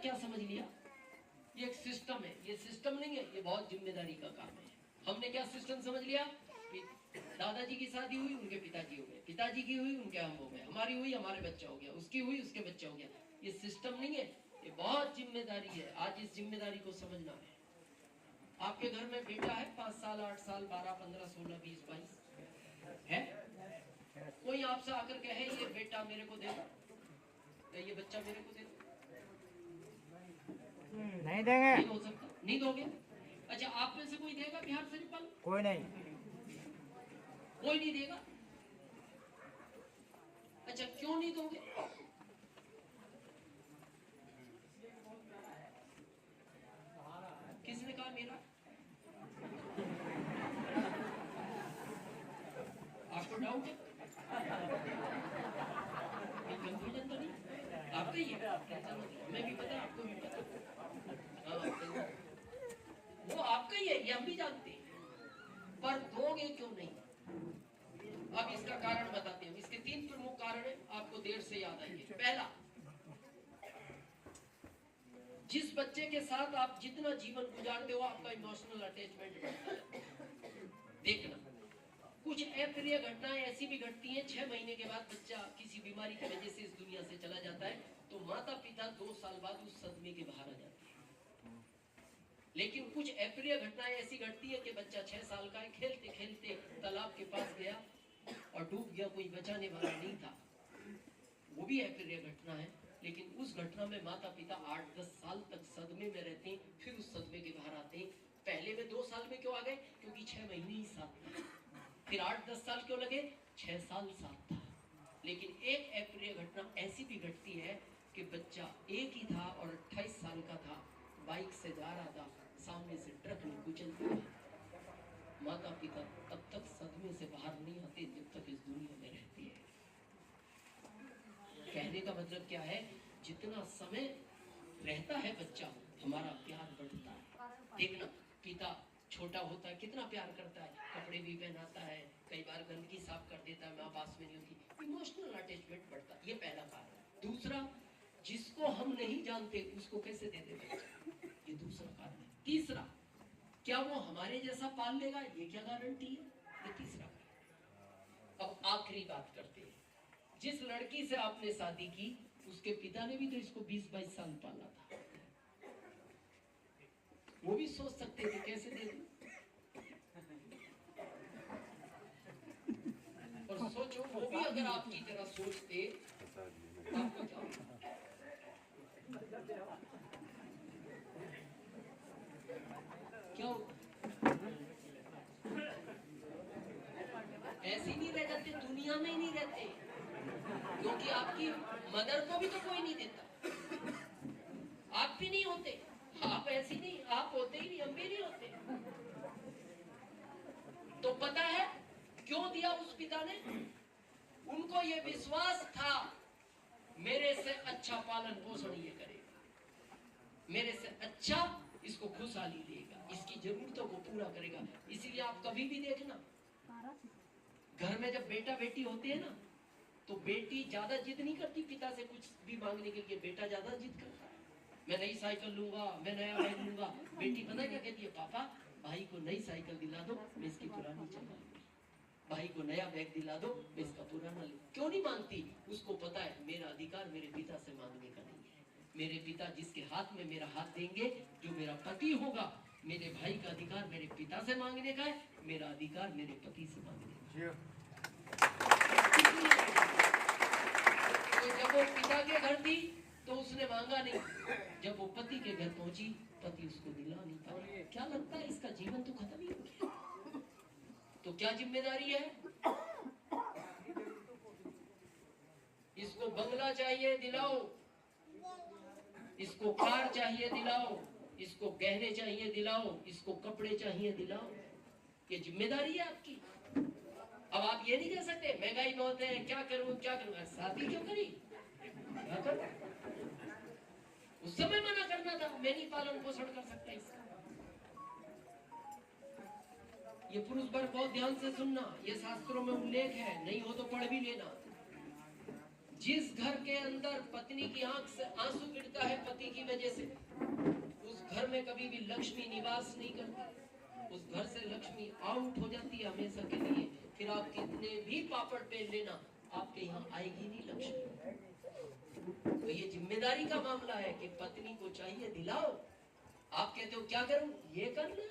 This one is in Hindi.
क्या समझ लिया? ये एक सिस्टम है। ये सिस्टम नहीं है, ये बहुत जिम्मेदारी का काम है। हमने क्या सिस्टम समझ लिया? दादाजी की शादी हुई, उनके पिताजी हो गए, पिताजी की हुई, उनके हम हो गए, हमारी हुई, हमारे बच्चा हो गया, उसकी हुई, उसके बच्चा हो गया। ये सिस्टम नहीं है, ये बहुत जिम्मेदारी है। आज इस जिम्मेदारी को समझना है। आपके घर में बेटा है 5 साल, 8 साल, 12, 15, 16, 20, 22 है। कोई आपसे आकर कहे ये बेटा मेरे को दे दो, ये बच्चा मेरे को दे दो, नहीं देंगे। नहीं हो सकता, नहीं दोगे। अच्छा, आप में से कोई देगा? बिहार से रिपल कोई नहीं, कोई नहीं देगा। अच्छा, क्यों नहीं दोगे? किसने कहा मेरा? आपको डाउट है? कंफ्यूजन तो नहीं? आपका ही है, हमें भी पता, आपको भी पता। हाँ, वो आपका ही है, ये हम भी जानते हैं, पर दोगे क्यों नहीं? अब इसका कारण बताते हैं। इसके 3 प्रमुख कारण है, आपको देर से याद आएंगे। पहला, जिस बच्चे के साथ आप जितना जीवन गुजारते हो, आपका इमोशनल अटैचमेंट बढ़ता है। देखना, कुछ अप्रिय घटनाएं ऐसी भी घटती हैं, 6 महीने के बाद बच्चा किसी बीमारी की वजह से इस दुनिया से चला जाता है, तो माता पिता 2 साल बाद उस सदमे के बाहर आ जाते हैं। लेकिन कुछ अप्रिय घटनाएं ऐसी घटती है कि बच्चा 6 साल का है, खेलते खेलते तालाब के पास गया और डूब गया, कोई बचाने वाला नहीं था, वो भी अप्रिय घटना है। लेकिन उस घटना में माता पिता 8-10 साल तक सदमे में रहते हैं, फिर उस सदमे के बाहर आते हैं। पहले में 2 साल में क्यों आ गए? क्योंकि 6 महीने ही साथ था। फिर 8-10 साल क्यों लगे? 6 साल साथ था। लेकिन एक अप्रिय घटना ऐसी भी घटती है कि बच्चा एक ही था और 28 साल का था, बाइक से जा रहा था, सामने से ट्रक ने कुचल दिया। माता पिता तब तक सदमे से बाहर नहीं आते जब तक इस दुनिया में रहती है। कहने का मतलब क्या है? जितना समय रहता है बच्चा, हमारा प्यार बढ़ता है। देखना, पिता छोटा होता है कितना प्यार करता है, कपड़े भी पहनाता है, कई बार गंदगी साफ कर देता है, माँ पास में नहीं होती, इमोशनल अटैचमेंट बढ़ता है। ये पहला कारण है। दूसरा, जिसको हम नहीं जानते उसको कैसे दे दे बच्चा, ये दूसरा कारण है। तीसरा, क्या वो हमारे जैसा पाल लेगा, ये क्या गारंटी है, ये तीसरा कारण। अब आखिरी बात करते हैं। जिस लड़की से आपने शादी की, उसके पिता ने भी तो इसको 20-22 साल पाला था। वो भी सोच सकते थे कैसे दे दूं। और सोचो, वो भी अगर आपकी तरह सोचते तो आपको क्या होता? क्यों ऐसे ही नहीं रह जाते, दुनिया में ही नहीं रहते, क्योंकि आपकी मदर को भी तो कोई नहीं देता, आप भी नहीं होते, आप ऐसी नहीं, आप होते ही नहीं, हम भी नहीं होते। तो पता है क्यों दिया उस पिता ने? उनको ये विश्वास था मेरे से अच्छा पालन पोषण ये करेगा, मेरे से अच्छा इसको खुशहाली देगा, इसकी जरूरतों को पूरा करेगा। इसीलिए आप कभी भी देखना, घर में जब बेटा बेटी होते हैं ना, तो बेटी ज्यादा जिद नहीं करती पिता से कुछ भी मांगने के लिए, बेटा ज्यादा जिद करता है, मैं नई साइकिल लूंगा, मैं नया बैग लूंगा। बेटी पता क्या कहती है? पापा, भाई को नई साइकिल दिला दो, मैं इसकी पुरानी चला लूंगी। भाई को नया बैग दिला दो, मैं इसका पुराना ले। क्यों नहीं मांगती? उसको पता है मेरा अधिकार मेरे पिता से मांगने का नहीं है। मेरे पिता जिसके हाथ में मेरा हाथ देंगे, जो मेरा पति होगा, मेरे भाई का अधिकार मेरे पिता से मांगने का है, मेरा अधिकार मेरे पति से मांगने का है। तो जब वो पिता के घर थी तो उसने मांगा नहीं, जब वो पति के घर पहुंची, पति उसको दिला नहीं पाया। क्या लगता है इसका जीवन तो खत्म ही हो गया। तो क्या जिम्मेदारी है? इसको बंगला चाहिए, दिलाओ, इसको कार चाहिए, दिलाओ, इसको गहने चाहिए, दिलाओ, इसको कपड़े चाहिए, दिलाओ। ये जिम्मेदारी है आपकी। अब आप ये नहीं कह सकते महंगाई बहुत है, क्या करूं क्या करूं, शादी क्यों करी, क्या करूं? उस समय मना करना था, मैं नहीं पालन पोषण कर सकता इसका। ये पुरुष वर्ग बहुत ध्यान से सुनना, ये शास्त्रों में उल्लेख है, नहीं हो तो पढ़ भी लेना। जिस घर के अंदर पत्नी की आंख से आंसू गिरता है पति की वजह से, लक्ष्मी निवास नहीं करती, उस घर से लक्ष्मी आउट हो जाती है हमेशा के लिए। फिर आप कितने भी पापड़ पेल लेना, आपके यहाँ आएगी नहीं लक्ष्मी। तो ये जिम्मेदारी का मामला है कि पत्नी को चाहिए दिलाओ। आप कहते हो क्या करूं, ये कर ले।